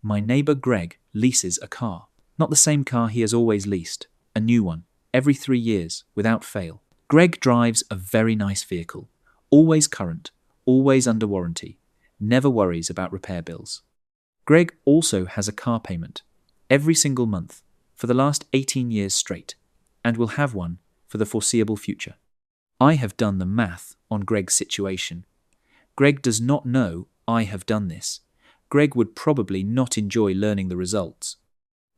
My neighbor Greg leases a car. Not the same car he has always leased, a new one, every 3 years, without fail. Greg drives a very nice vehicle, always current, always under warranty, never worries about repair bills. Greg also has a car payment, every single month, for the last 18 years straight, and will have one for the foreseeable future. I have done the math on Greg's situation. Greg does not know I have done this. Greg would probably not enjoy learning the results.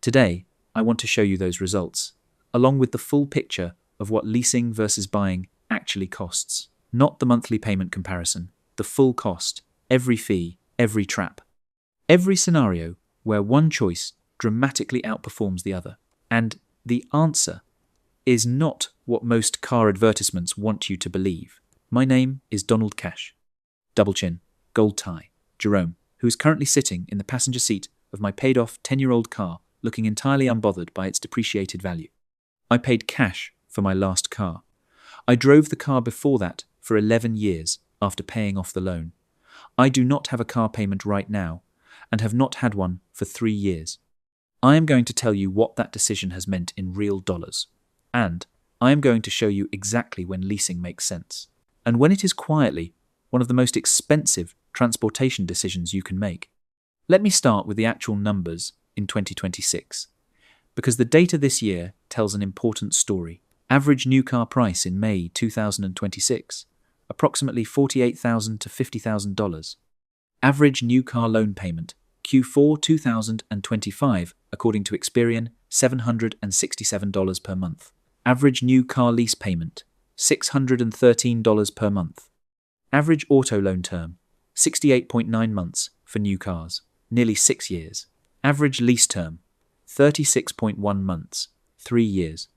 Today, I want to show you those results, along with the full picture of what leasing versus buying actually costs. Not the monthly payment comparison, the full cost, every fee, every trap. Every scenario where one choice dramatically outperforms the other. And the answer is not what most car advertisements want you to believe. My name is Donald Cash. Double chin, gold tie, Jerome, who is currently sitting in the passenger seat of my paid-off 10-year-old car, looking entirely unbothered by its depreciated value. I paid cash for my last car. I drove the car before that for 11 years after paying off the loan. I do not have a car payment right now and have not had one for 3 years. I am going to tell you what that decision has meant in real dollars. And I am going to show you exactly when leasing makes sense, and when it is quietly one of the most expensive transportation decisions you can make. Let me start with the actual numbers in 2026, because the data this year tells an important story. Average new car price in May 2026, approximately $48,000 to $50,000. Average new car loan payment, Q4 2025, according to Experian, $767 per month. Average new car lease payment, $613 per month. Average auto loan term, 68.9 months for new cars, nearly 6 years. Average lease term, 36.1 months, 3 years.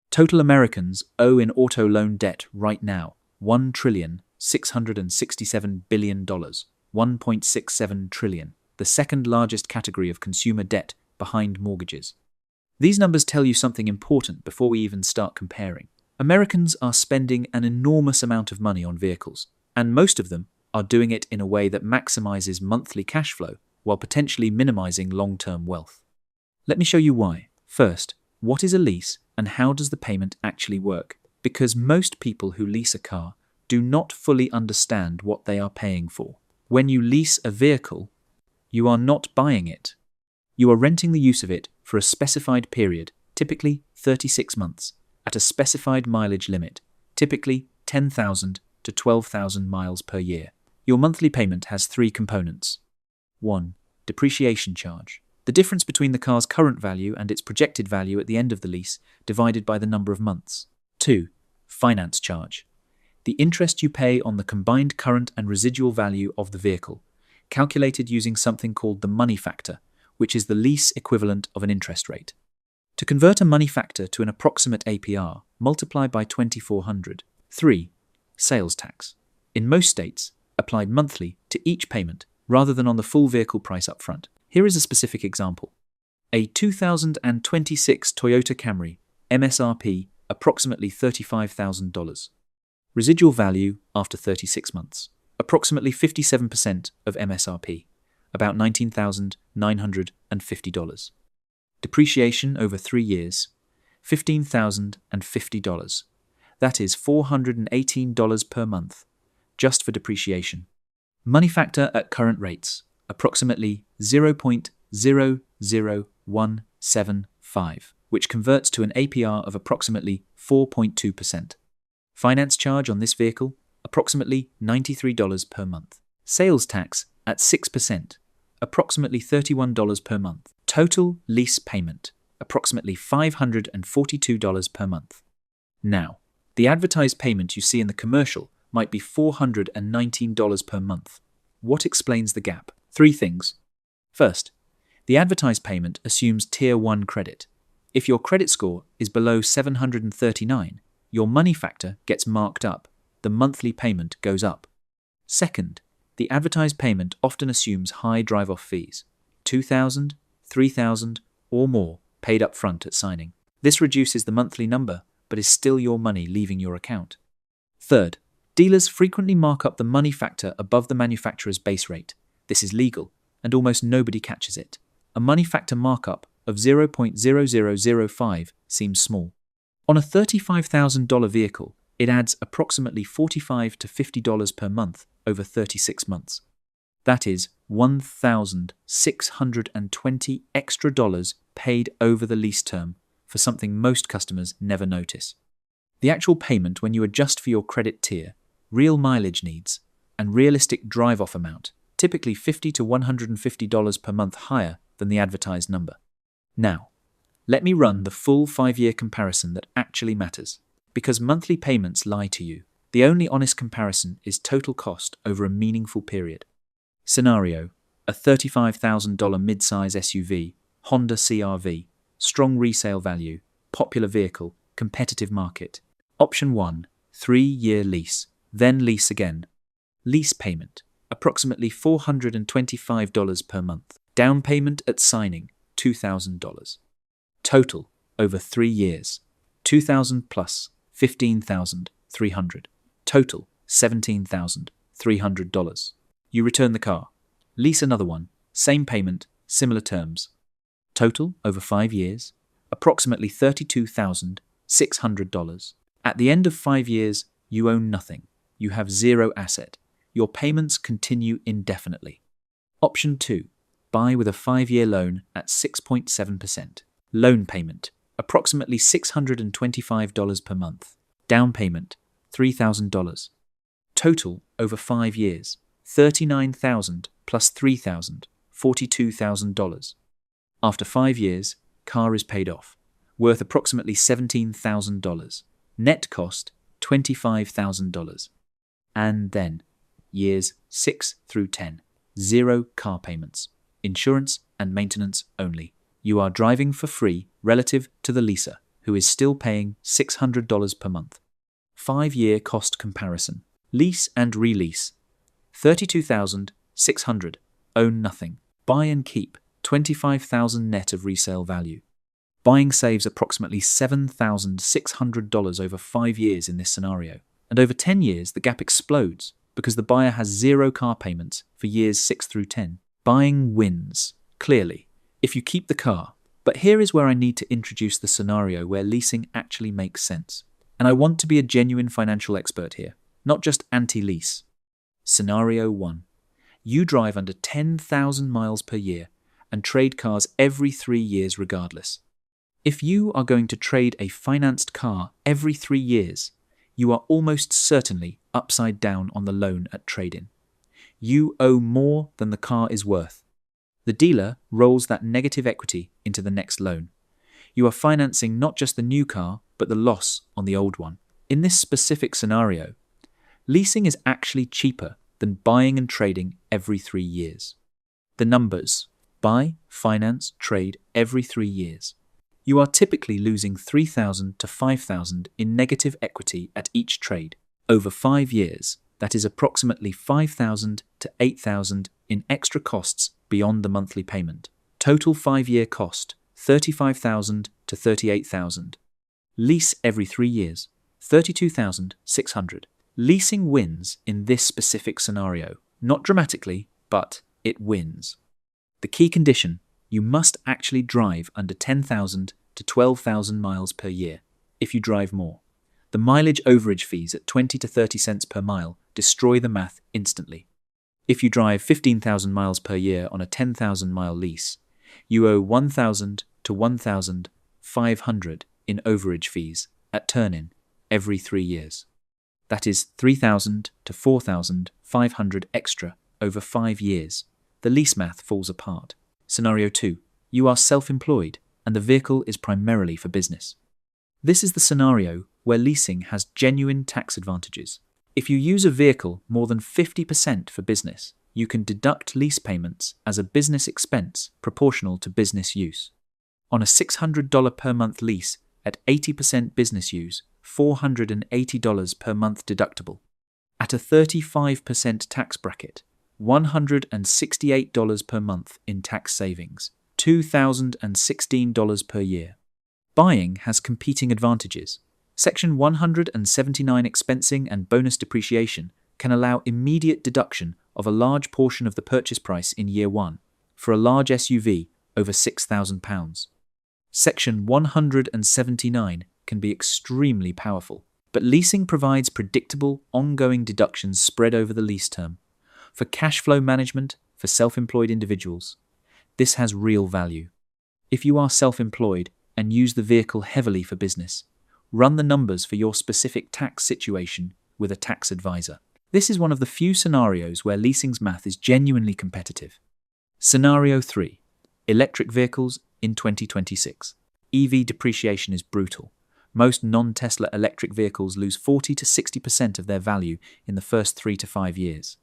Total Americans owe in auto loan debt right now, $1,667 billion, $1.67 trillion, the second largest category of consumer debt behind mortgages. These numbers tell you something important before we even start comparing. Americans are spending an enormous amount of money on vehicles, and most of them are doing it in a way that maximizes monthly cash flow while potentially minimizing long-term wealth. Let me show you why. First, what is a lease and how does the payment actually work? Because most people who lease a car do not fully understand what they are paying for. When you lease a vehicle, you are not buying it. You are renting the use of it for a specified period, typically 36 months, at a specified mileage limit, typically 10,000 to 12,000 miles per year. Your monthly payment has 3 components. 1. Depreciation charge. The difference between the car's current value and its projected value at the end of the lease, divided by the number of months. 2. Finance charge. The interest you pay on the combined current and residual value of the vehicle, calculated using something called the money factor, which is the lease equivalent of an interest rate. To convert a money factor to an approximate APR, multiply by 2,400. 3. Sales tax. In most states, applied monthly to each payment rather than on the full vehicle price up front. Here is a specific example. A 2026 Toyota Camry, MSRP approximately $35,000. Residual value after 36 months, approximately 57% of MSRP, about $19,950. Depreciation over 3 years, $15,050. That is $418 per month, just for depreciation. Money factor at current rates, approximately 0.000175, which converts to an APR of approximately 4.2%. Finance charge on this vehicle, approximately $93 per month. Sales tax at 6%, approximately $31 per month. Total lease payment, approximately $542 per month. Now, the advertised payment you see in the commercial might be $419 per month. What explains the gap? 3 things. First, the advertised payment assumes Tier 1 credit. If your credit score is below 739, your money factor gets marked up. The monthly payment goes up. Second, the advertised payment often assumes high drive-off fees, $2,000, $3,000, or more paid up front at signing. This reduces the monthly number, but is still your money leaving your account. Third, dealers frequently mark up the money factor above the manufacturer's base rate. This is legal, and almost nobody catches it. a money factor markup of 0.0005 seems small. On a $35,000 vehicle, it adds approximately $45 to $50 per month over 36 months. That is $1,620 extra dollars paid over the lease term for something most customers never notice. The actual payment, when you adjust for your credit tier, real mileage needs, and realistic drive-off amount, typically $50 to $150 per month higher than the advertised number. Now, let me run the full 5-year comparison that actually matters. Because monthly payments lie to you, the only honest comparison is total cost over a meaningful period. Scenario: a $35,000 mid-size SUV, Honda CR-V, strong resale value, popular vehicle, competitive market. Option 1, 3-year lease, then lease again. Lease payment, approximately $425 per month. Down payment at signing, $2,000. Total, over 3 years, $2,000 plus $15,300. Total, $17,300. You return the car. Lease another one, same payment, similar terms. Total, over 5 years, approximately $32,600. At the end of 5 years, you own nothing. You have zero asset. Your payments continue indefinitely. Option 2. Buy with a 5-year loan at 6.7%. Loan payment, approximately $625 per month. Down payment, $3,000. Total, over 5 years, $39,000 plus $3,000, $42,000. After 5 years, car is paid off, worth approximately $17,000. Net cost, $25,000. And then, years 6 through 10, 0 car payments, insurance and maintenance only. You are driving for free relative to the leaser, who is still paying $600 per month. 5-year cost comparison. Lease and release. $32,600. Own nothing. Buy and keep. $25,000 net of resale value. Buying saves approximately $7,600 over 5 years in this scenario. And over 10 years, the gap explodes because the buyer has 0 car payments for years 6 through 10. Buying wins, clearly, if you keep the car. But here is where I need to introduce the scenario where leasing actually makes sense. And I want to be a genuine financial expert here, not just anti-lease. Scenario 1. You drive under 10,000 miles per year and trade cars every 3 years regardless. If you are going to trade a financed car every 3 years, you are almost certainly upside down on the loan at trade-in. You owe more than the car is worth. The dealer rolls that negative equity into the next loan. You are financing not just the new car, but the loss on the old one. In this specific scenario, leasing is actually cheaper than buying and trading every 3 years. The numbers: buy, finance, trade every 3 years. You are typically losing $3,000 to $5,000 in negative equity at each trade. Over 5 years, that is approximately $5,000 to $8,000 in extra costs beyond the monthly payment. Total 5-year cost, $35,000 to $38,000. Lease every 3 years, $32,600. Leasing wins in this specific scenario. Not dramatically, but it wins. The key condition: you must actually drive under 10,000 to 12,000 miles per year. If you drive more, the mileage overage fees at 20 to 30 cents per mile destroy the math instantly. If you drive 15,000 miles per year on a 10,000 mile lease, you owe $1,000 to $1,500 in overage fees at turn-in every 3 years. That is $3,000 to $4,500 extra over 5 years. The lease math falls apart. Scenario 2. You are self-employed and the vehicle is primarily for business. This is the scenario where leasing has genuine tax advantages. If you use a vehicle more than 50% for business, you can deduct lease payments as a business expense proportional to business use. On a $600 per month lease at 80% business use, $480 per month deductible. At a 35% tax bracket, $168 per month in tax savings, $2,016 per year. Buying has competing advantages. Section 179 expensing and bonus depreciation can allow immediate deduction of a large portion of the purchase price in year 1. For a large SUV, over £6,000. Section 179 can be extremely powerful, but leasing provides predictable, ongoing deductions spread over the lease term. For cash flow management for self-employed individuals, this has real value. If you are self-employed and use the vehicle heavily for business, run the numbers for your specific tax situation with a tax advisor. This is one of the few scenarios where leasing's math is genuinely competitive. Scenario 3. Electric vehicles in 2026. EV depreciation is brutal. Most non-Tesla electric vehicles lose 40 to 60% of their value in the first 3 to 5 years.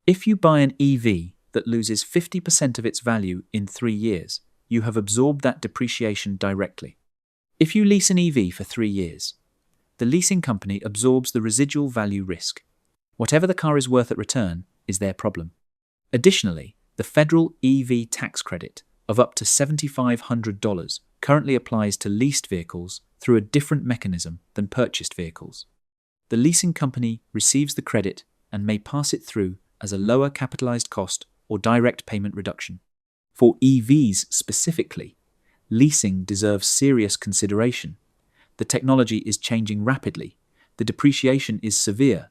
If you buy an EV that loses 50% of its value in 3 years, you have absorbed that depreciation directly. If you lease an EV for 3 years, the leasing company absorbs the residual value risk. Whatever the car is worth at return is their problem. Additionally, the federal EV tax credit of up to $7,500 currently applies to leased vehicles through a different mechanism than purchased vehicles. The leasing company receives the credit and may pass it through as a lower capitalized cost or direct payment reduction. For EVs specifically, leasing deserves serious consideration. The technology is changing rapidly, the depreciation is severe,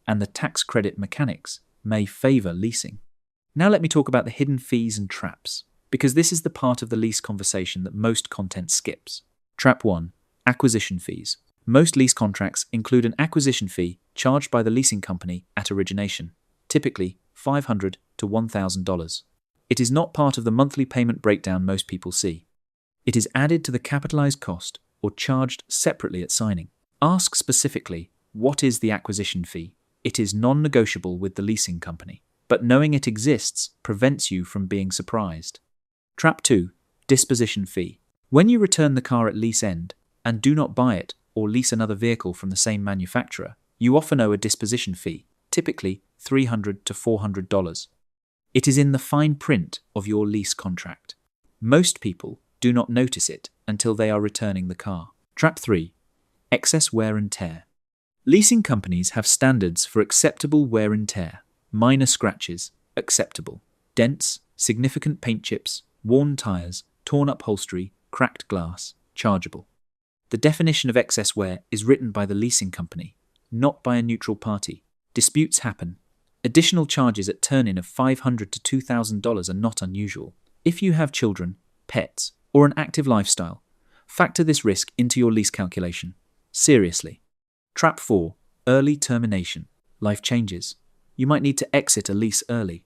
and the tax credit mechanics may favor leasing. Now let me talk about the hidden fees and traps, because this is the part of the lease conversation that most content skips. Trap 1. Acquisition fees. Most lease contracts include an acquisition fee charged by the leasing company at origination, typically $500 to $1,000. It is not part of the monthly payment breakdown most people see. It is added to the capitalized cost or charged separately at signing. Ask specifically, what is the acquisition fee? It is non-negotiable with the leasing company, but knowing it exists prevents you from being surprised. Trap 2. Disposition fee. When you return the car at lease end and do not buy it or lease another vehicle from the same manufacturer, you often owe a disposition fee, typically $300 to $400. It is in the fine print of your lease contract. Most people do not notice it until they are returning the car. Trap 3. Excess wear and tear. Leasing companies have standards for acceptable wear and tear. Minor scratches, acceptable. Dents, significant paint chips, worn tires, torn upholstery, cracked glass, chargeable. The definition of excess wear is written by the leasing company, not by a neutral party. Disputes happen. Additional charges at turn-in of $500 to $2,000 are not unusual. If you have children, pets, or an active lifestyle, factor this risk into your lease calculation. Seriously. Trap 4. Early termination. Life changes. You might need to exit a lease early.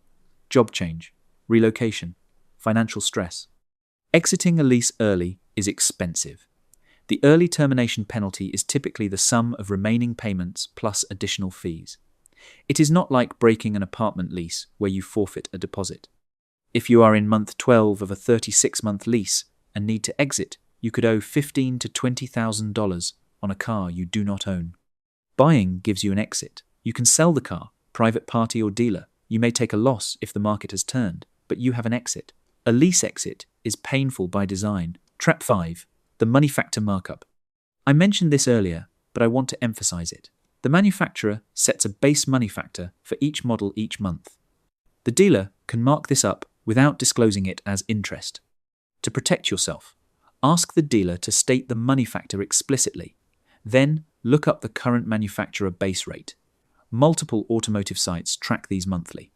Job change, relocation, financial stress. Exiting a lease early is expensive. The early termination penalty is typically the sum of remaining payments plus additional fees. It is not like breaking an apartment lease where you forfeit a deposit. If you are in month 12 of a 36-month lease and need to exit, you could owe $15,000 to $20,000 on a car you do not own. Buying gives you an exit. You can sell the car, private party or dealer. You may take a loss if the market has turned, but you have an exit. A lease exit is painful by design. Trap 5. The money factor markup. I mentioned this earlier, but I want to emphasize it. The manufacturer sets a base money factor for each model each month. The dealer can mark this up without disclosing it as interest. To protect yourself, ask the dealer to state the money factor explicitly. Then look up the current manufacturer base rate. Multiple automotive sites track these monthly.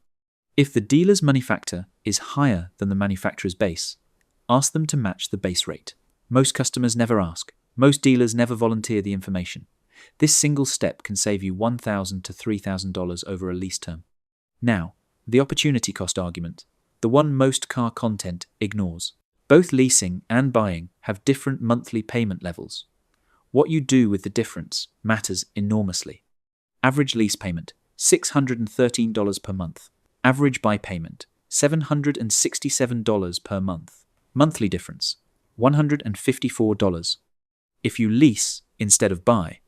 If the dealer's money factor is higher than the manufacturer's base, ask them to match the base rate. Most customers never ask. Most dealers never volunteer the information. This single step can save you $1,000 to $3,000 over a lease term. Now, the opportunity cost argument, the one most car content ignores. Both leasing and buying have different monthly payment levels. What you do with the difference matters enormously. Average lease payment, $613 per month. Average buy payment, $767 per month. Monthly difference, $154. If you lease instead of buy,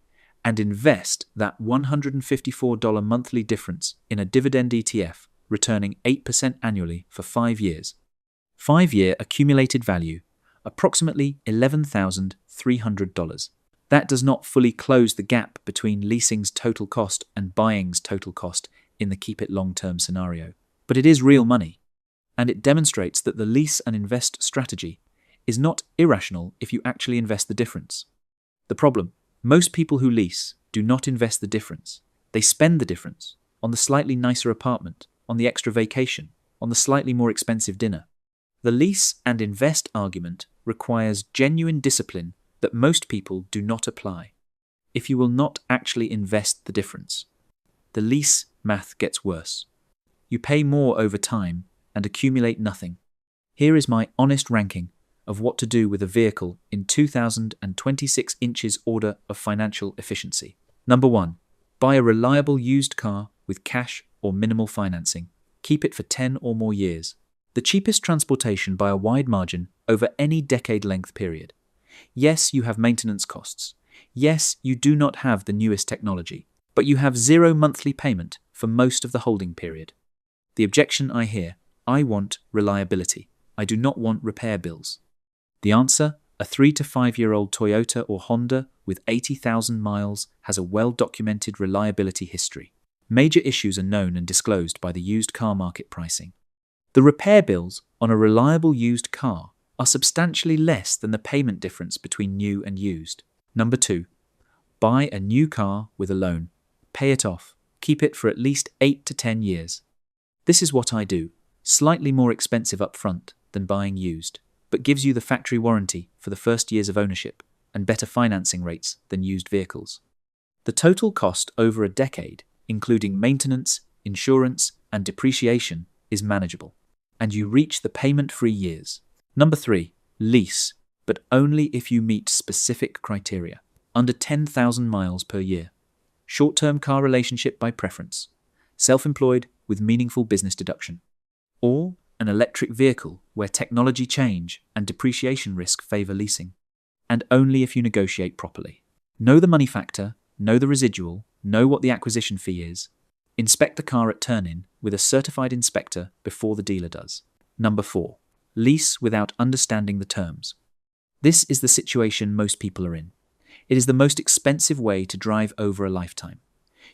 and invest that $154 monthly difference in a dividend ETF, returning 8% annually for 5 years. 5-year accumulated value, approximately $11,300. That does not fully close the gap between leasing's total cost and buying's total cost in the keep it long-term scenario, but it is real money. And it demonstrates that the lease and invest strategy is not irrational if you actually invest the difference. The problem: most people who lease do not invest the difference. They spend the difference on the slightly nicer apartment, on the extra vacation, on the slightly more expensive dinner. The lease and invest argument requires genuine discipline that most people do not apply. If you will not actually invest the difference, the lease math gets worse. You pay more over time and accumulate nothing. Here is my honest ranking of what to do with a vehicle in 2026 inches order of financial efficiency. Number 1. Buy a reliable used car with cash or minimal financing. Keep it for 10 or more years. The cheapest transportation by a wide margin over any decade-length period. Yes, you have maintenance costs. Yes, you do not have the newest technology, but you have zero monthly payment for most of the holding period. The objection I hear: I want reliability. I do not want repair bills. The answer: a 3 to 5 year old Toyota or Honda with 80,000 miles has a well-documented reliability history. Major issues are known and disclosed by the used car market pricing. The repair bills on a reliable used car are substantially less than the payment difference between new and used. Number 2. Buy a new car with a loan. Pay it off. Keep it for at least 8 to 10 years. This is what I do. Slightly more expensive up front than buying used, but gives you the factory warranty for the first years of ownership and better financing rates than used vehicles. The total cost over a decade, including maintenance, insurance, and depreciation, is manageable, and you reach the payment-free years. Number 3. Lease, but only if you meet specific criteria. Under 10,000 miles per year. Short-term car relationship by preference. Self-employed with meaningful business deduction. Or an electric vehicle where technology change and depreciation risk favor leasing. And only if you negotiate properly. Know the money factor, know the residual, know what the acquisition fee is. Inspect the car at turn-in with a certified inspector before the dealer does. Number 4. Lease without understanding the terms. This is the situation most people are in. It is the most expensive way to drive over a lifetime.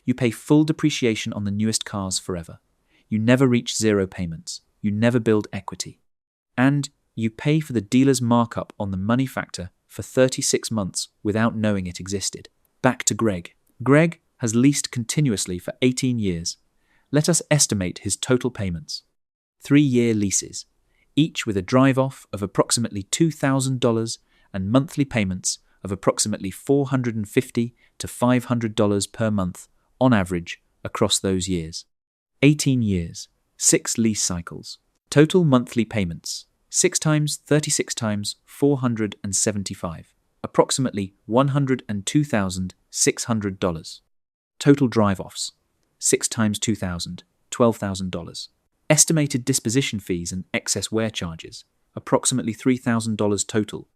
You pay full depreciation on the newest cars forever. You never reach zero payments. You never build equity. And you pay for the dealer's markup on the money factor for 36 months without knowing it existed. Back to Greg. Greg has leased continuously for 18 years. Let us estimate his total payments. 3-year leases, each with a drive-off of approximately $2,000 and monthly payments of approximately $450 to $500 per month on average across those years. 18 years, 6 lease cycles. Total monthly payments, 6 times 36 times 475, approximately $102,600. Total drive-offs, 6 times 2,000, $12,000. Estimated disposition fees and excess wear charges, approximately $3,000 total.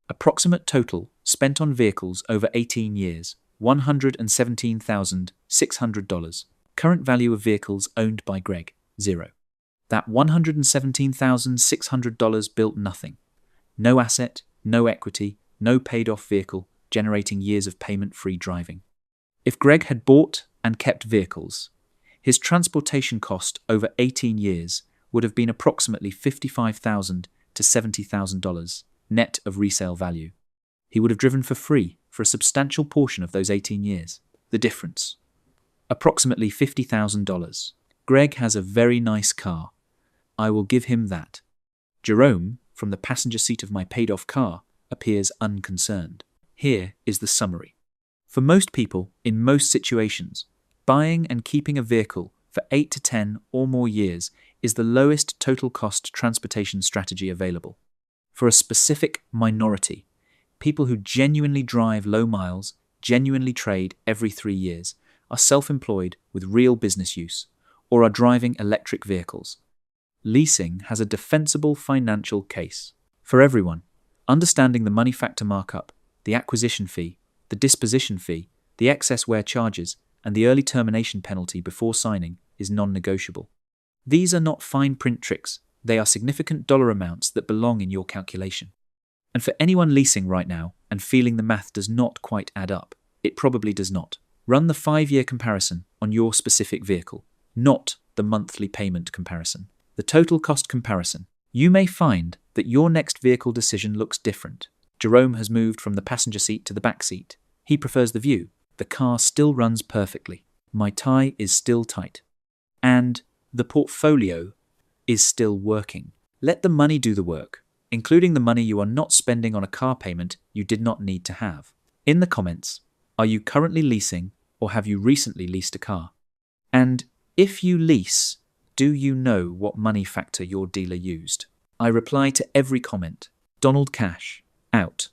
Approximate total spent on vehicles over 18 years, $117,600. Current value of vehicles owned by Greg, 0. That $117,600 built nothing. No asset, no equity, no paid-off vehicle, generating years of payment-free driving. If Greg had bought and kept vehicles, his transportation cost over 18 years would have been approximately $55,000 to $70,000 net of resale value. He would have driven for free for a substantial portion of those 18 years. The difference: approximately $50,000. Greg has a very nice car. I will give him that. Jerome, from the passenger seat of my paid-off car, appears unconcerned. Here is the summary. For most people, in most situations, buying and keeping a vehicle for 8 to 10 or more years is the lowest total cost transportation strategy available. For a specific minority, people who genuinely drive low miles, genuinely trade every 3 years, are self-employed with real business use, or are driving electric vehicles. Leasing has a defensible financial case. For everyone, understanding the money factor markup, the acquisition fee, the disposition fee, the excess wear charges, and the early termination penalty before signing is non-negotiable. These are not fine print tricks. They are significant dollar amounts that belong in your calculation. And for anyone leasing right now and feeling the math does not quite add up, it probably does not. Run the 5-year comparison on your specific vehicle, not the monthly payment comparison. The total cost comparison. You may find that your next vehicle decision looks different. Jerome has moved from the passenger seat to the back seat. He prefers the view. The car still runs perfectly. My tie is still tight. And the portfolio is still working. Let the money do the work, including the money you are not spending on a car payment you did not need to have. In the comments, are you currently leasing or have you recently leased a car? And if you lease, do you know what money factor your dealer used? I reply to every comment. Donald Cash, out.